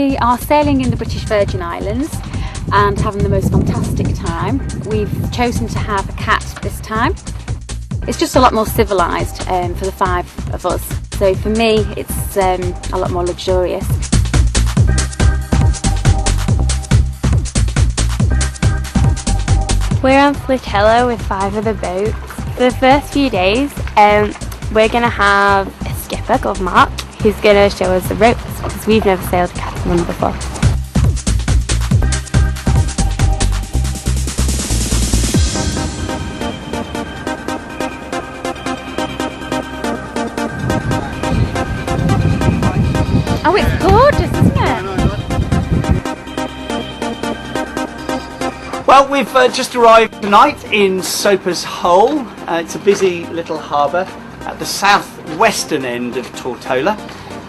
We are sailing in the British Virgin Islands and having the most fantastic time. We've chosen to have a cat this time. It's just a lot more civilised for the 5 of us. So for me, it's a lot more luxurious. We're on Flotilla with 5 other boats. For the first few days, we're going to have a skipper called Mark, who's going to show us the ropes, because we've never sailed a catamaran before. Oh, it's gorgeous, isn't it? Well, we've just arrived tonight in Soper's Hole. It's a busy little harbour at the southwestern end of Tortola,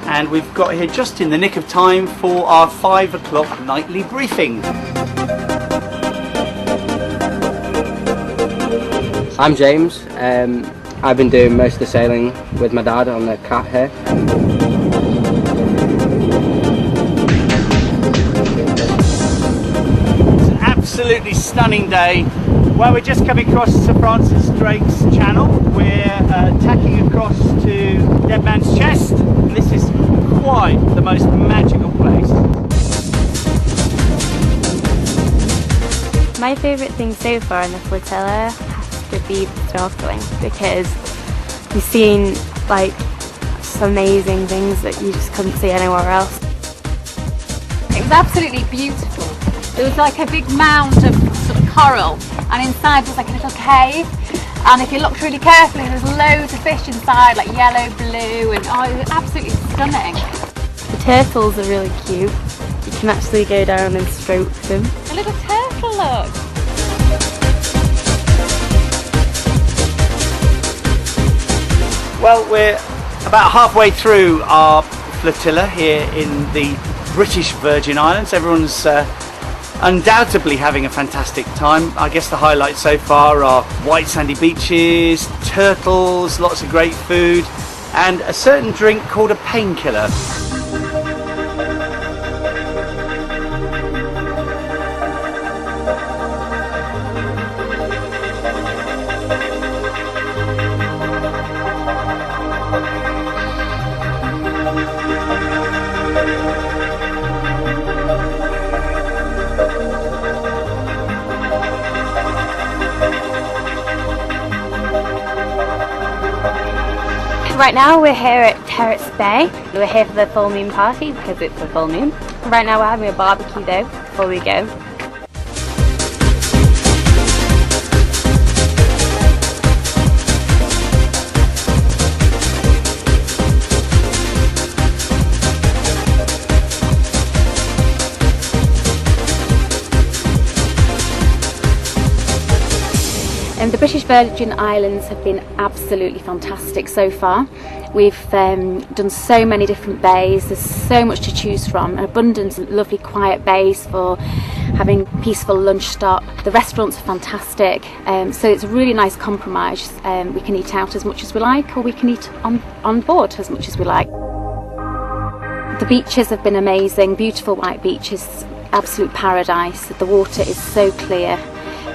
and we've got here just in the nick of time for our 5 o'clock nightly briefing. I'm James. I've been doing most of the sailing with my dad on the cat here. Absolutely stunning day. Well, we're just coming across Sir Francis Drake's channel. We're tacking across to Dead Man's Chest. This is quite the most magical place. My favourite thing so far on the flotilla has to be snorkeling, because you've seen like some amazing things that you just couldn't see anywhere else. It was absolutely beautiful. There was like a big mound of sort of coral, and inside was like a little cave, and if you looked really carefully there's loads of fish inside, like yellow, blue, and oh, it was absolutely stunning. The turtles are really cute. You can actually go down and stroke them. A little turtle, look! Well, we're about halfway through our flotilla here in the British Virgin Islands. Everyone's undoubtedly having a fantastic time. I guess the highlights so far are white sandy beaches, turtles, lots of great food, and a certain drink called a painkiller. Right now we're here at Terrace Bay. We're here for the full moon party because it's a full moon. Right now we're having a barbecue though before we go. The British Virgin Islands have been absolutely fantastic so far. We've done so many different bays, there's so much to choose from, an abundance of lovely quiet bays for having peaceful lunch stop. The restaurants are fantastic, so it's a really nice compromise. We can eat out as much as we like, or we can eat on board as much as we like. The beaches have been amazing, beautiful white beaches, absolute paradise. The water is so clear.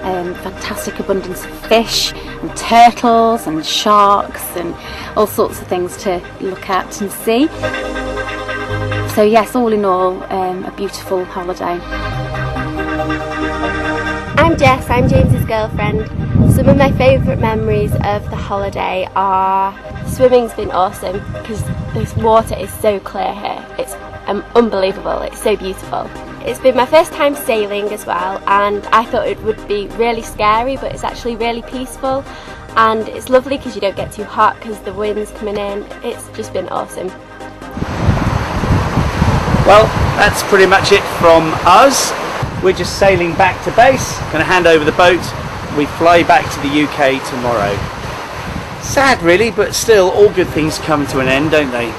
Fantastic abundance of fish and turtles and sharks and all sorts of things to look at and see. So yes, all in all, a beautiful holiday. I'm Jess, I'm James's girlfriend. Some of my favourite memories of the holiday are swimming's been awesome because this water is so clear here. It's unbelievable, it's so beautiful. It's been my first time sailing as well, and I thought it would be really scary, but it's actually really peaceful, and it's lovely because you don't get too hot because the wind's coming in. It's just been awesome. Well, that's pretty much it from us. We're just sailing back to base, going to hand over the boat. We fly back to the UK tomorrow. Sad really, but still all good things come to an end, don't they?